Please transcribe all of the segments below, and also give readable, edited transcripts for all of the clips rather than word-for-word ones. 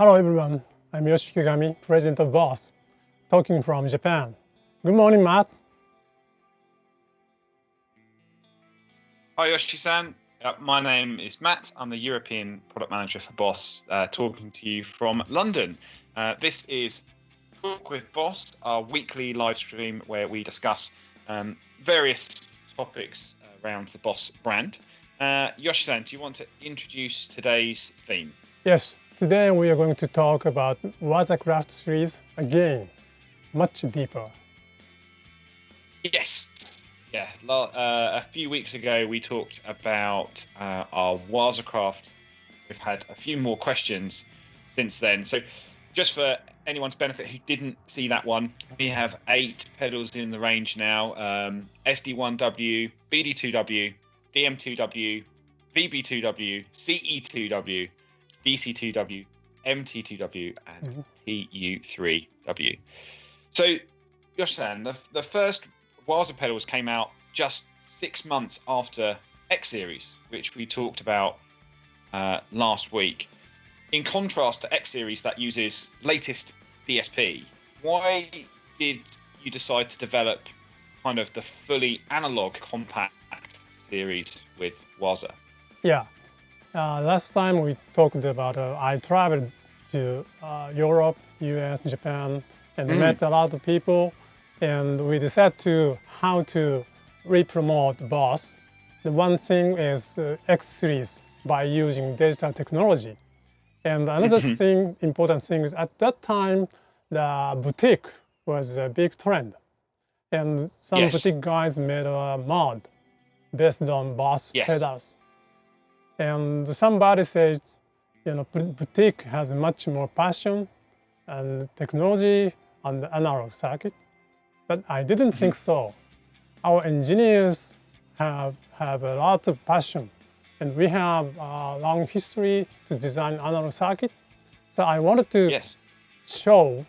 Hello everyone, I'm Yoshiki Kagami, President of WAZA, talking from Japan. Good morning, Matt. Hi Yoshi-san, my name is Matt. I'm the European Product Manager for Boss, talking to you from London. This is Talk with Boss, our weekly live stream where we discuss various topics around the Boss brand. Yoshi-san, do you want to introduce today's theme? Yes, today we are going to talk about WAZA CRAFT series again, much deeper. Yes. Yeah, a few weeks ago we talked about our WAZA CRAFT. We've had a few more questions since then. So just for anyone's benefit who didn't see that one, we have 8 pedals in the range now. SD1W, BD2W, DM2W, VB2W, CE2W, DC2W, MT2W, and TU3W. So, Yoshi-san, the first WAZA pedals came out just 6 months after X Series, which we talked about last week. In contrast to X Series that uses latest DSP, why did you decide to develop kind of the fully analog compact series with WAZA? Yeah, last time we talked about I traveled to Europe, US, Japan, and met a lot of people, and we decided to how to re-promote Boss. The one thing is X Series by using digital technology. And another thing, important thing is at that time, the boutique was a big trend. And some boutique guys made a mod based on Boss pedals. And somebody says, you know, boutique has much more passion and technology on the analog circuit. But I didn't think so. Our engineers have a lot of passion, and we have a long history to design analog circuit. So I wanted to show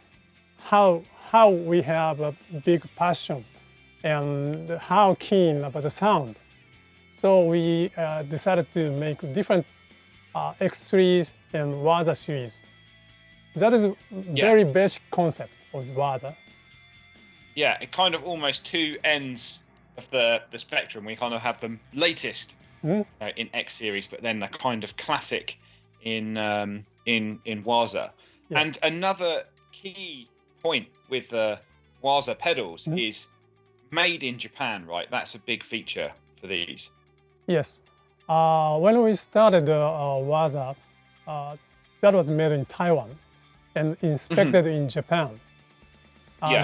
how we have a big passion and how keen about the sound. So we decided to make different X series and WAZA series. That is a very basic concept of WAZA. Yeah, it kind of almost two ends of the spectrum. We kind of have the latest in X Series, but then the kind of classic in WAZA. Yeah. And another key point with the WAZA pedals is made in Japan, right? That's a big feature for these. Yes. When we started WAZA, that was made in Taiwan and inspected in Japan.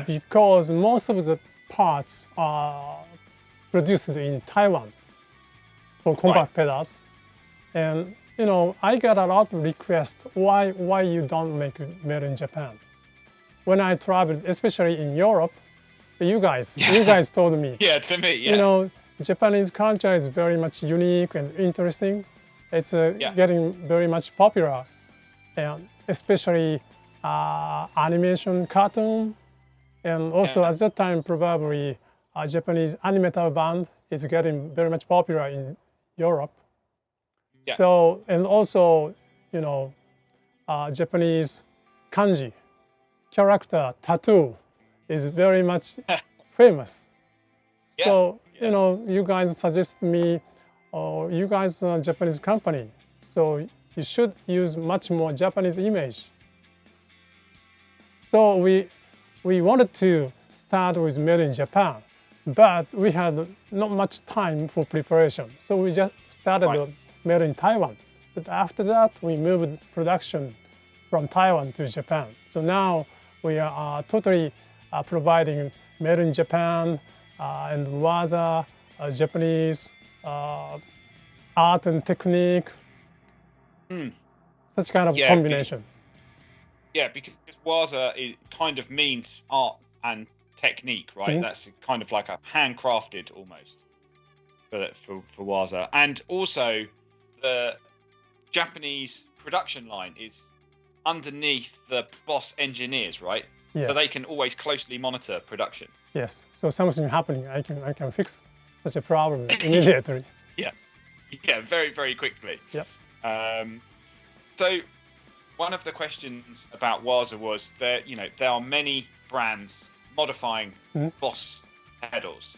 Because most of the parts are produced in Taiwan for compact pedals. And you know, I got a lot of requests why you don't make it made in Japan. When I traveled, especially in Europe, you guys told me. To me, You know, Japanese culture is very much unique and interesting. It's getting very much popular, and especially animation, cartoon. And also at that time, probably a Japanese animator band is getting very much popular in Europe. So, and also, you know, Japanese kanji, character, tattoo is very much famous. So, you know, you guys suggest me, you guys are a Japanese company, so you should use much more Japanese image. So we wanted to start with made in Japan, but we had not much time for preparation. So we just started made in Taiwan. But after that, we moved production from Taiwan to Japan. So now we are totally providing made in Japan and WAZA, Japanese art and technique, such kind of combination. Because WAZA kind of means art and technique, right? That's kind of like a handcrafted almost for WAZA. And also the Japanese production line is underneath the Boss engineers, right? So they can always closely monitor production. Yes. So something happening, I can fix such a problem immediately. Very, very quickly. Yep. So one of the questions about WAZA was that there are many brands modifying Boss pedals,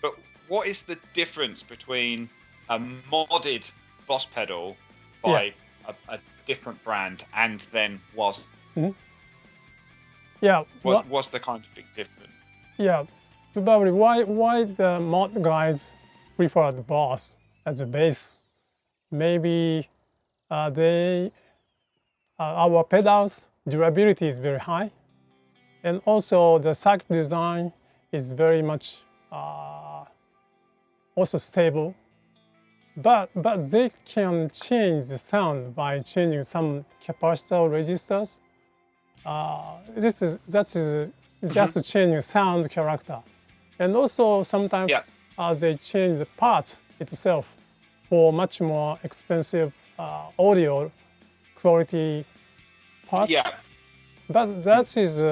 but what is the difference between a modded Boss pedal by a different brand and then WAZA? Yeah. What's the kind of big difference? Yeah, probably why the mod guys prefer the Boss as a base? Maybe our pedals durability is very high, and also the circuit design is very much also stable. But they can change the sound by changing some capacitor resistors. That is just changing sound character, and also sometimes they change the part itself for much more expensive audio quality parts. Yeah. But that is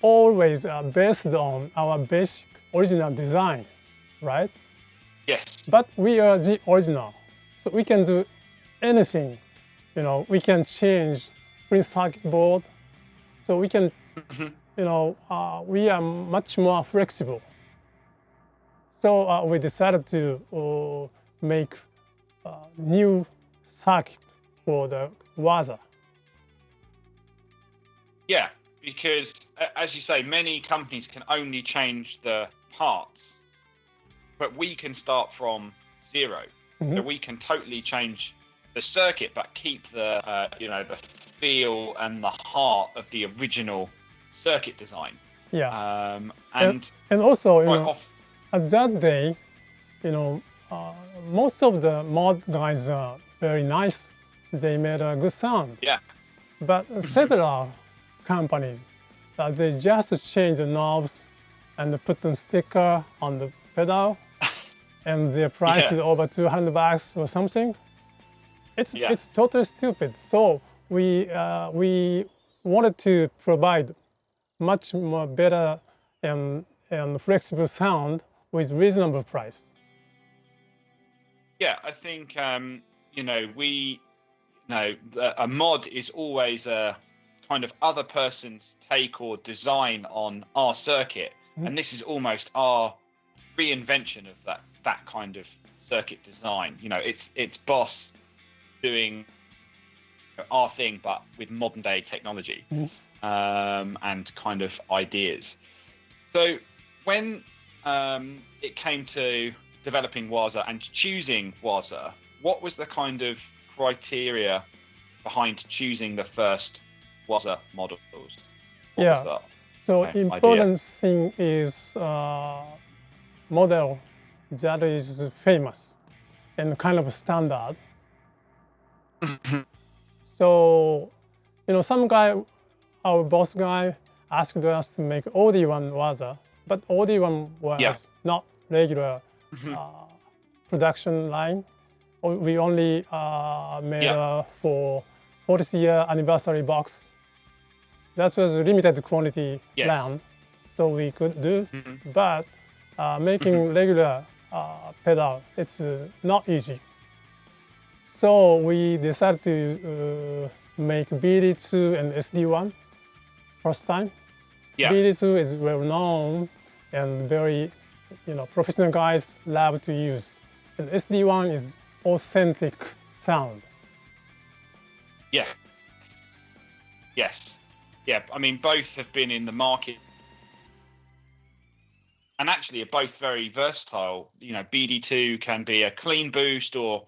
always based on our basic original design, right? Yes. But we are the original, so we can do anything. We can change print circuit board, so we can, we are much more flexible. So we decided to make a new circuit for the WAZA. Yeah, because as you say, many companies can only change the parts, but we can start from zero. So we can totally change the circuit, but keep the the feel and the heart of the original circuit design. Yeah. And also, at that day, most of the mod guys are very nice. They made a good sound. Yeah. But several companies, they just change the knobs and put a sticker on the pedal, and their price is over $200 or something. It's totally stupid. So we wanted to provide much more better and flexible sound with reasonable price. Yeah, I think a mod is always a kind of other person's take or design on our circuit, and this is almost our reinvention of that kind of circuit design. It's Boss doing our thing, but with modern day technology and kind of ideas. So when it came to developing WAZA and choosing WAZA, what was the kind of criteria behind choosing the first WAZA models? So important thing is model that is famous and kind of standard. So some guy, our boss guy, asked us to make OD1 WAZA, but OD1 was not regular production line. We only made for 40th year anniversary box. That was a limited quantity line, so we could do. But making regular pedal, it's not easy. So we decided to make BD2 and SD1 first time. BD2 is well known and very, professional guys love to use. And SD1 is authentic sound. Yeah. Yes. Yeah. I mean, both have been in the market, and actually are both very versatile. BD2 can be a clean boost or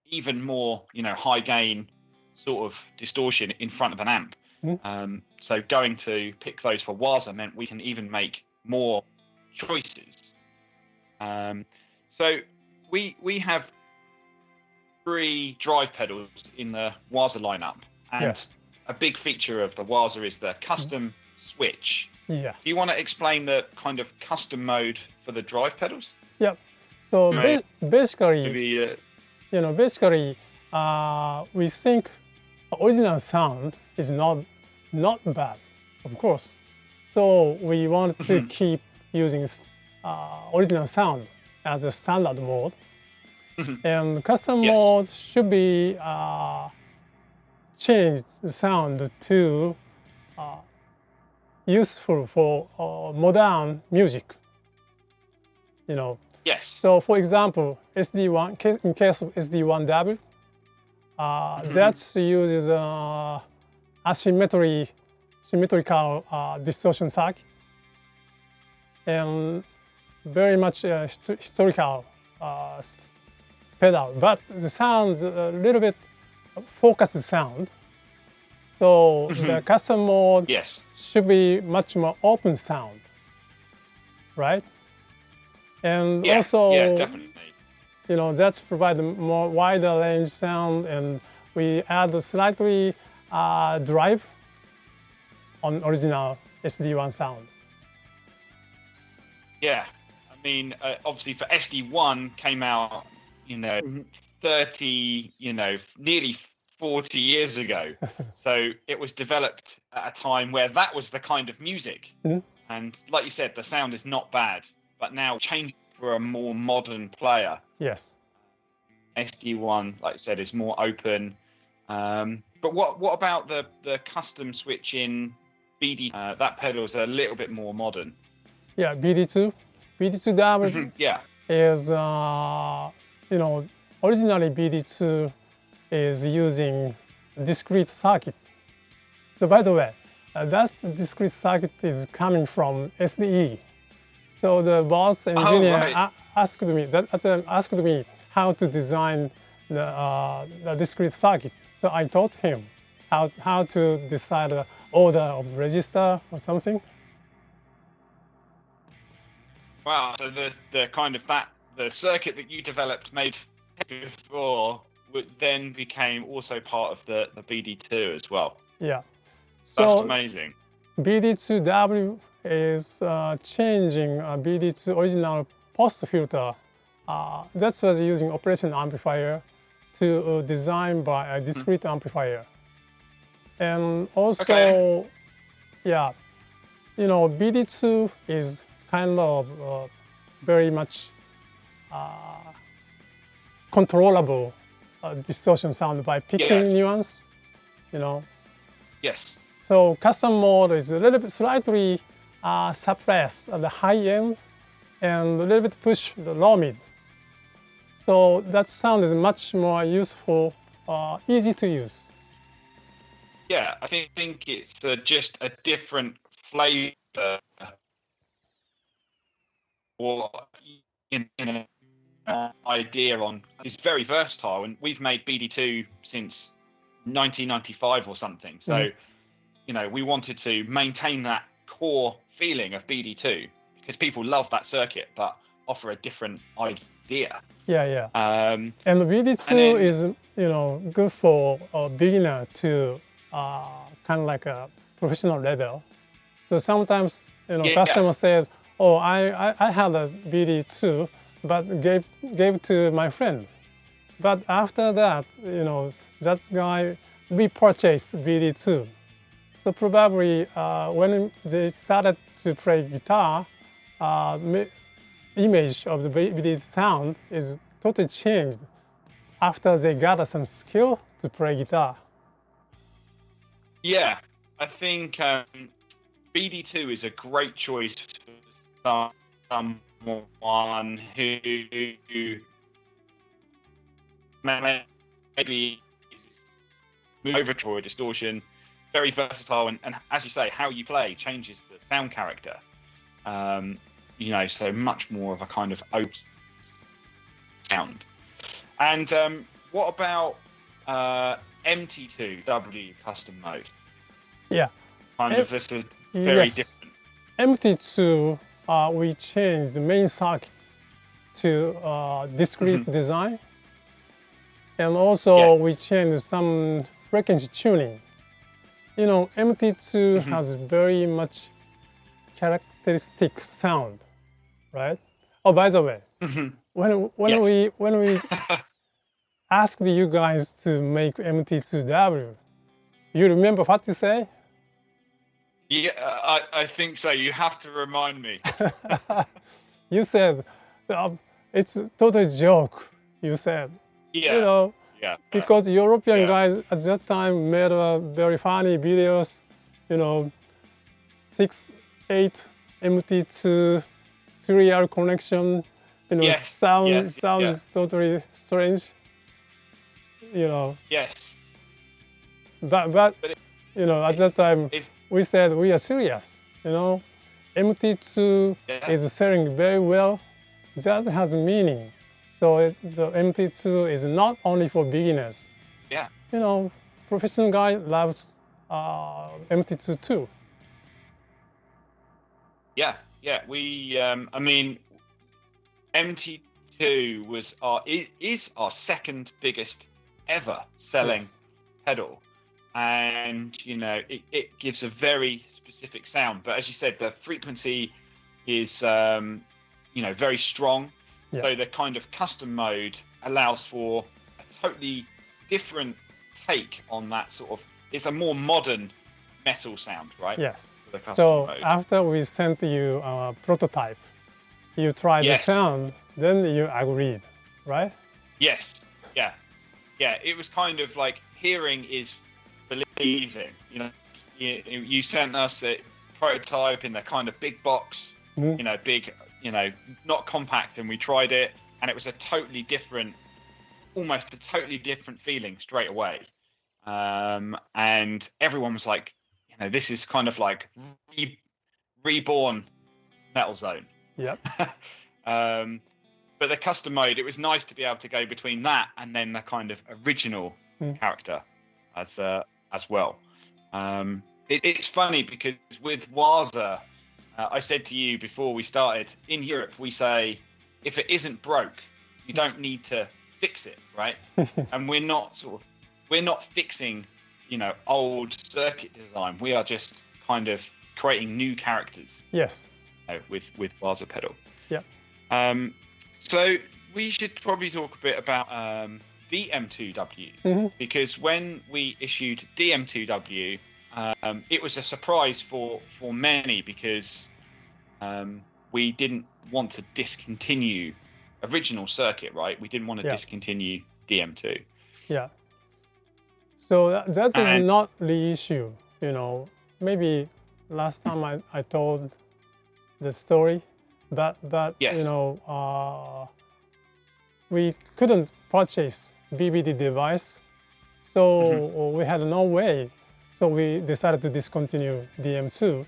even more, high gain sort of distortion in front of an amp. So going to pick those for WAZA meant we can even make more choices. So we have 3 drive pedals in the WAZA lineup, and a big feature of the WAZA is the custom switch. Do you want to explain the kind of custom mode for the drive pedals? So basically, we think original sound is not bad, of course. So we want to keep using original sound as a standard mode. And custom mode should be changed the sound to useful for modern music. You know, Yes. so for example, SD1 in case of SD1W, that uses symmetrical distortion circuit and very much historical pedal, but the sound a little bit focused sound. So the custom mode Yes. should be much more open sound, right? And Yeah. also, Yeah, definitely. you know, that's provide a more wider range sound, and we add a slightly drive on original SD1 sound. Yeah. I mean, obviously for SD1 came out, 30, nearly 40 years ago. So it was developed at a time where that was the kind of music. And like you said, the sound is not bad, but now changed for a more modern player. Yes. SD1, like I said, is more open. But what about the custom switch in BD? That pedal is a little bit more modern. Yeah, BD2W Yeah. is, originally BD2 is using discrete circuit. So by the way, that discrete circuit is coming from SDE. So the boss engineer asked me how to design the discrete circuit. So I taught him how to decide the order of register or something. Wow. So the kind of the circuit that you developed made before then became also part of the BD2 as well. Yeah. That's So amazing. BD2W is changing BD2 original post filter. That was using operation amplifier to design by a discrete amplifier. And also, yeah, BD2 is kind of very much controllable distortion sound by picking nuance, Yes. So custom mode is a little bit slightly suppress at the high end and a little bit push the low mid. So that sound is much more useful, easy to use. Yeah, I think it's just a different flavor or an idea on. It's very versatile, and we've made BD2 since 1995 or something. So, we wanted to maintain that core feeling of BD2 because people love that circuit, but offer a different idea. Yeah. And the BD2 is, good for a beginner to kind of like a professional level. So sometimes, customers said, "Oh, I had a BD2, but gave to my friend." But after that, that guy repurchased BD2. So probably when they started to play guitar, image of the BD sound is totally changed after they got some skill to play guitar. Yeah, I think BD2 is a great choice for someone who maybe overdraw distortion, very versatile, and as you say, how you play changes the sound character. So much more of a kind of open sound. And what about MT2W custom mode? Yeah. Kind of this is very different. MT2, we changed the main circuit to discrete design. And also we changed some frequency tuning. MT2 has very much characteristic sound, right? Oh, by the way, when we asked you guys to make MT2W, you remember what to say? Yeah, I think so. You have to remind me. You said, it's a total joke, you said. Yeah. Yeah. because European Yeah. guys at that time made very funny videos, you know, 6-8 MT2 serial connection, you know, Yes. sounds Yeah. totally strange, you know. Yes. But But it, you know, at that time it's we said we are serious, you know. MT2 yeah. is selling very well. That has meaning. So the MT2 is not only for beginners. Yeah. You know, professional guy loves MT2 too. Yeah. Yeah. We. I mean, MT2 is our second biggest ever selling Yes. pedal, and you know it gives a very specific sound. But as you said, the frequency is you know very strong. Yeah. So the kind of custom mode allows for a totally different take on that sort of. It's a more modern metal sound, right? Yes. For the custom So mode. after we sent you a prototype, you tried the Yes. sound, then you agreed, right? Yes. Yeah. Yeah. It was kind of like hearing is believing. You know, you sent us a prototype in the kind of big box, Mm. you know, big, you know, not compact, and we tried it, and it was a totally different, almost a totally different feeling straight away. And everyone was like, you know, this is kind of like reborn Metal Zone. Yep. But the custom mode, it was nice to be able to go between that and then the kind of original character as well. It's funny because with WAZA, I said to you before we started, in Europe we say, if it isn't broke, you don't need to fix it, right? And we're not fixing, you know, old circuit design. We are just kind of creating new characters. Yes. With WAZA pedal. Yeah. So we should probably talk a bit about DM2W, because when we issued DM2W, it was a surprise for many because we didn't want to discontinue original circuit, right? We didn't want to discontinue DM2. Yeah. So that is not the issue, you know. Maybe last time I told the story, but yes. You know, we couldn't purchase BBD device, so we had no way. So we decided to discontinue DM2.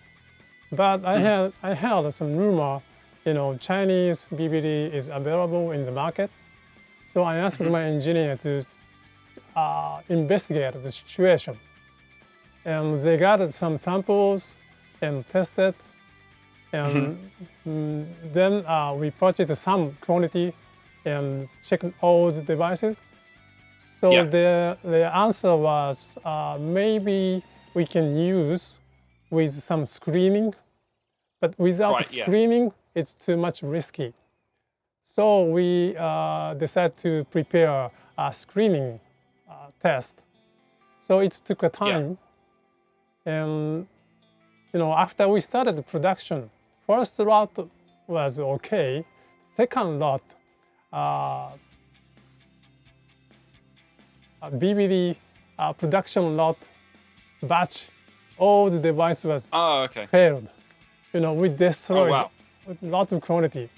But I heard some rumor, you know, Chinese BBD is available in the market. So I asked my engineer to investigate the situation, and they got some samples and tested. And then we purchased some quantity and checked all the devices. So the answer was maybe we can use with some screening, but without screening, it's too much risky. So we decided to prepare a screening test. So it took a time, and you know, after we started the production, first lot was okay. Second lot, BBD production lot batch, all the device was failed. You know, we destroyed a lot of quantity.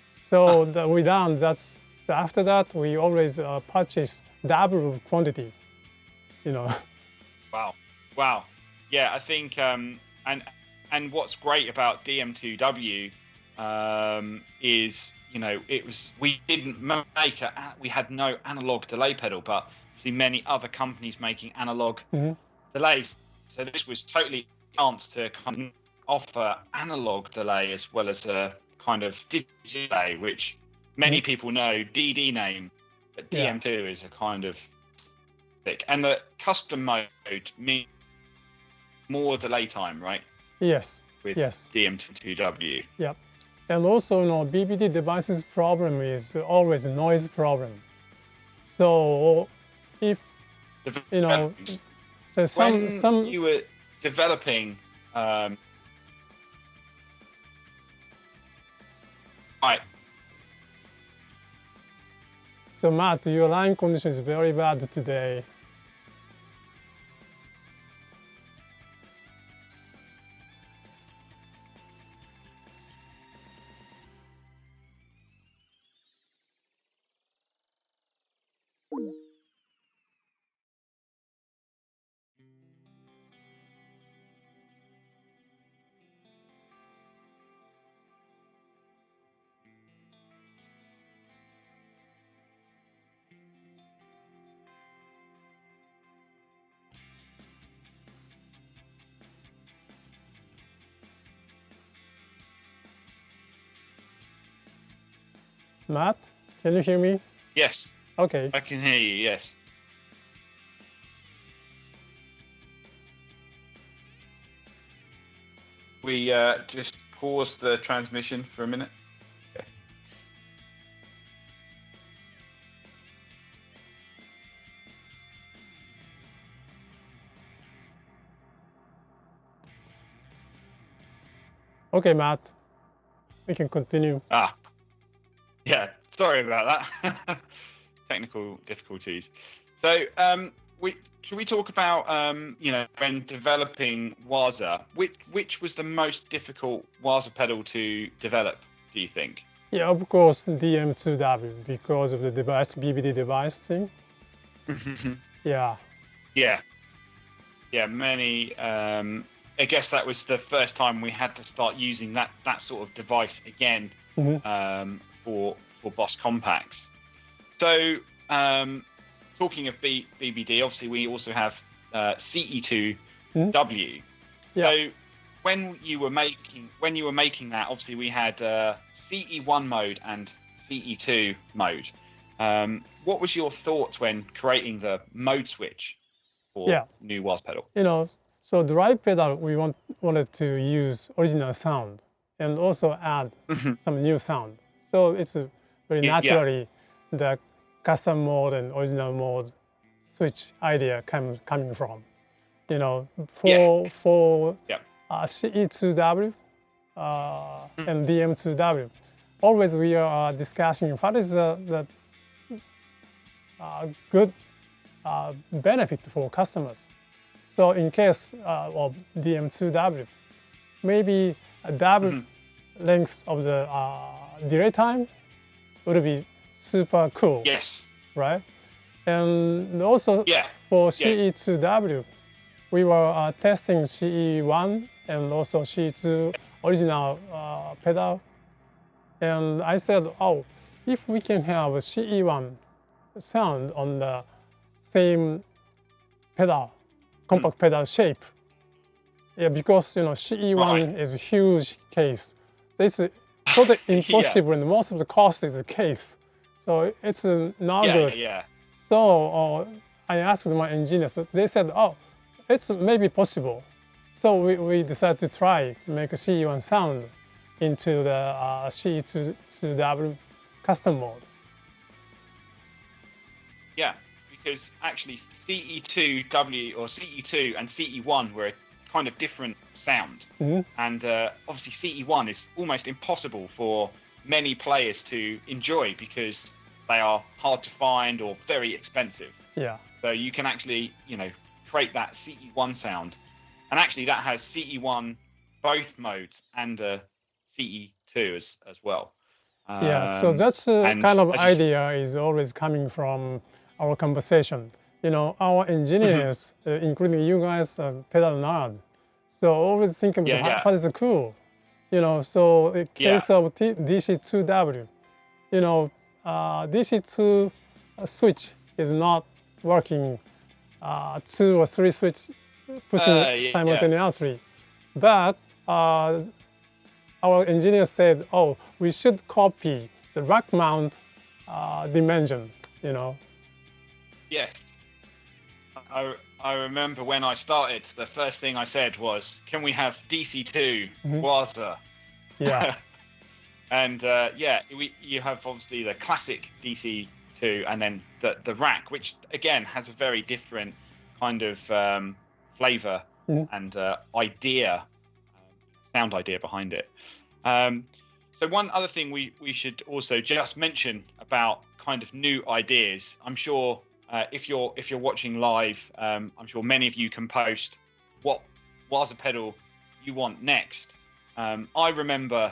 So we done. After that, we always purchase double quantity. You know. Wow. Yeah, I think and what's great about DM2W is, you know, we didn't make we had no analog delay pedal, but see many other companies making analog delays. So this was totally a chance to kind of offer analog delay as well as a kind of digital delay, which many people know DD name, but DM2 is a kind of thick. And the custom mode means more delay time, right? Yes. With DM2W. Yeah. And also, you know, BBD devices problem is always a noise problem. So if, you know, there's some you were developing So Matt, your line condition is very bad today. Matt, can you hear me? Yes, Okay. I can hear you. Yes. We just pause the transmission for a minute. Okay. Okay, Matt, we can continue. Yeah. Sorry about that. Technical difficulties. So, should we talk about when developing WAZA, which was the most difficult WAZA pedal to develop? Do you think? Yeah, of course, DM2W because of the device, BBD device thing. Yeah. Yeah. Many. I guess that was the first time we had to start using that sort of device again for Boss Compacts. So, talking of BBD, obviously we also have CE2W. Yeah. So when you were making that, obviously we had CE1 mode and CE2 mode. What was your thoughts when creating the mode switch for new WAZ pedal? So drive pedal, we wanted to use original sound and also add some new sound. So it's very naturally the custom mode and original mode switch idea coming from. For CE2W and DM2W, always we are discussing what is the good benefit for customers. So in case of DM2W, maybe a double length of the delay time would be super cool. Yes. Right? And also for CE2W, we were testing CE1 and also CE2 original pedal. And I said, oh, if we can have a CE1 sound on the same pedal, compact pedal shape. Yeah, because CE1 is a huge case. It's totally impossible, and most of the cost is the case. So it's not good. So I asked my engineers. They said, oh, it's maybe possible. So we decided to try make a CE1 sound into the CE2W custom mode. Yeah, because actually CE2W or CE2 and CE1 were a kind of different sound. And obviously CE1 is almost impossible for many players to enjoy because they are hard to find or very expensive. Yeah. So you can actually, create that CE1 sound. And actually that has CE1 both modes and CE2 as well. So that's kind of idea is always coming from our conversation. Our engineers, including you guys, pedal nerd. So always think about what is cool. So in case of DC2W, DC2 switch is not working 2 or 3 switch pushing simultaneously. But our engineer said, oh, we should copy the rack mount dimension, Yes. I remember when I started, the first thing I said was, can we have DC2 WAZA? Yeah. And you have obviously the classic DC2 and then the rack, which again has a very different kind of flavor and sound idea behind it. So one other thing we should also just mention about kind of new ideas. I'm sure if you're watching live, I'm sure many of you can post what WAZA pedal you want next. I remember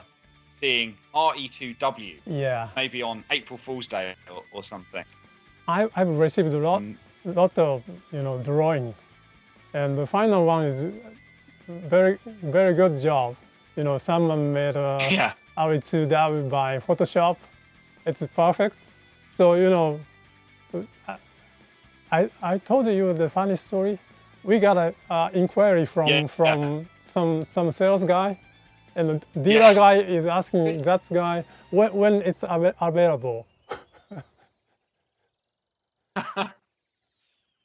seeing RE2W, Yeah. maybe on April Fool's Day or something. I've received a lot of drawing, and the final one is very good job. Someone made a Yeah. RE2W by Photoshop. It's perfect. So I told you the funny story. We got a inquiry from some sales guy, and the dealer guy is asking that guy when it's available.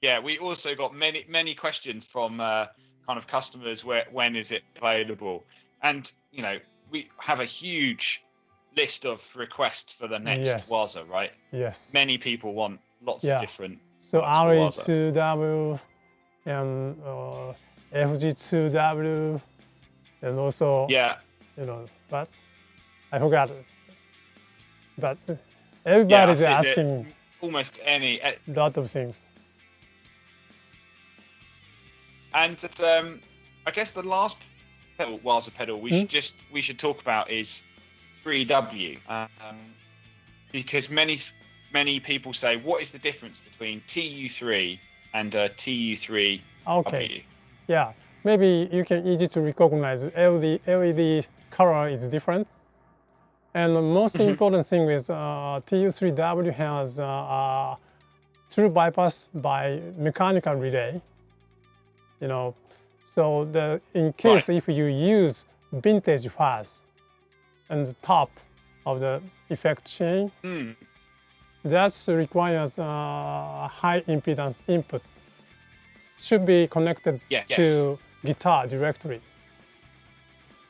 Yeah, we also got many questions from kind of customers when is it available, and we have a huge list of requests for the next WAZA, right? Yes. Many people want lots of different. So RE2W and FG2W, and also but I forgot it. But everybody's asking almost any lot of things. And I guess the last WAZA pedal we should talk about is 3W, because many people say, what is the difference between TU3 and TU3W? Okay. Yeah, maybe you can easy to recognize LED color is different. And the most important thing is TU3W has true bypass by mechanical relay. So in case if you use vintage fuzz on the top of the effect chain, that requires high impedance input. Should be connected to guitar directly.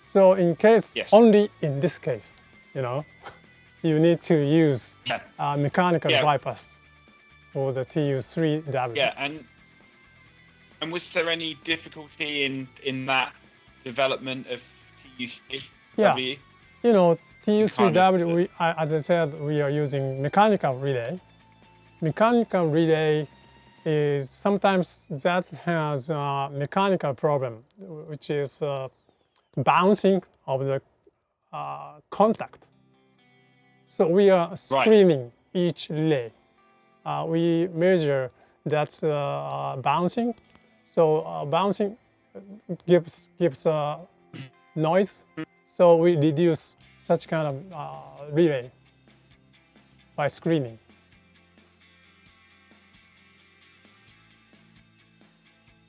So in case, only in this case, you need to use mechanical bypass for the TU3W. Yeah, and was there any difficulty in that development of TU3W? Yeah, TU3W, as I said, we are using mechanical relay. Mechanical relay is sometimes that has a mechanical problem, which is bouncing of the contact. So we are screening each relay. We measure that bouncing. So bouncing gives noise. So we reduce such kind of relay by screening.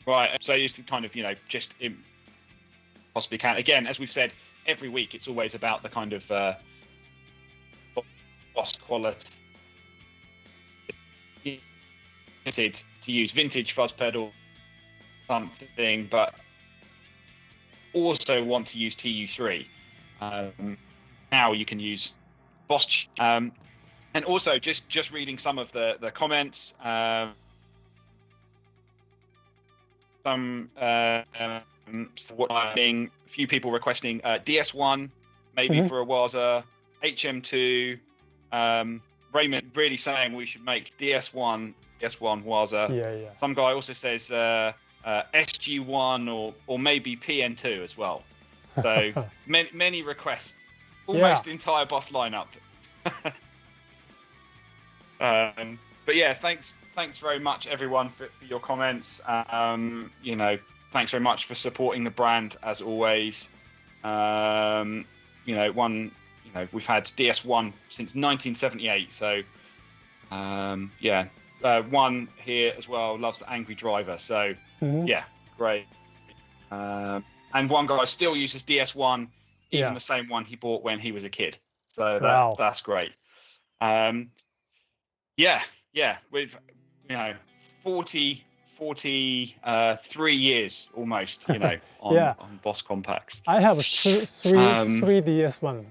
Right. So you kind of just possibly can. Again, as we've said every week, it's always about the kind of boss quality. To use vintage fuzz pedal something, but also want to use TU3. Now you can use Boss. And also just reading some of the comments. A few people requesting DS1, maybe for a WAZA, HM2. Raymond really saying we should make DS1 WAZA. Yeah. Some guy also says SG1 or maybe PN2 as well. So many requests, almost entire Boss lineup. But yeah, thanks very much everyone for your comments. Thanks very much for supporting the brand as always. We've had DS1 since 1978, so one here as well loves the Angry Driver, so yeah, great. And one guy still uses DS1, even the same one he bought when he was a kid, so that's great. We've 43 years almost, on Boss Compacts. I have three DS1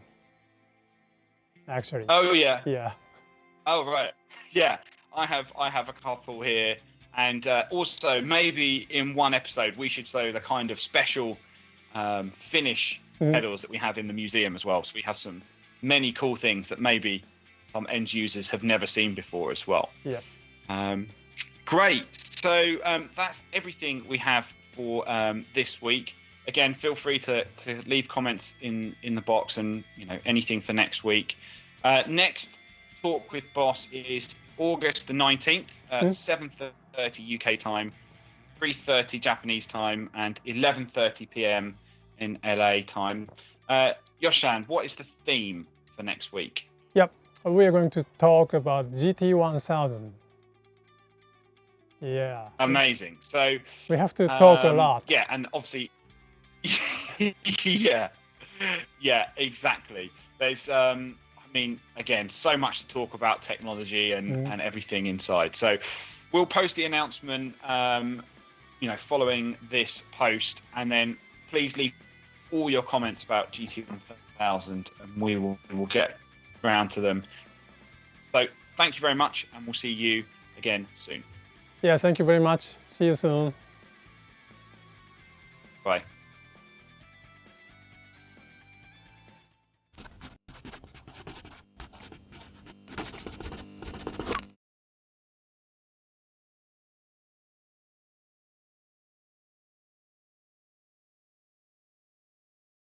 actually. Oh yeah. Yeah. Oh right. Yeah, I have a couple here, and also maybe in one episode we should show the kind of special finish pedals that we have in the museum as well. So we have many cool things that maybe some end users have never seen before as well. Yeah. Great. So that's everything we have for this week. Again, feel free to leave comments in the box, and anything for next week. Next talk with Boss is August the 19th, 7:30 UK time, 3:30 Japanese time, and 11:30 PM in LA time. Yoshan, what is the theme for next week? Yep, we are going to talk about GT1000. Yeah. Amazing. So we have to talk a lot. Yeah, and obviously, yeah, exactly. There's, I mean, again, so much to talk about technology and everything inside. So we'll post the announcement, following this post, and then please leave all your comments about GT1000, and we will get around to them. So thank you very much, and we'll see you again soon. Yeah, thank you very much. See you soon. Bye.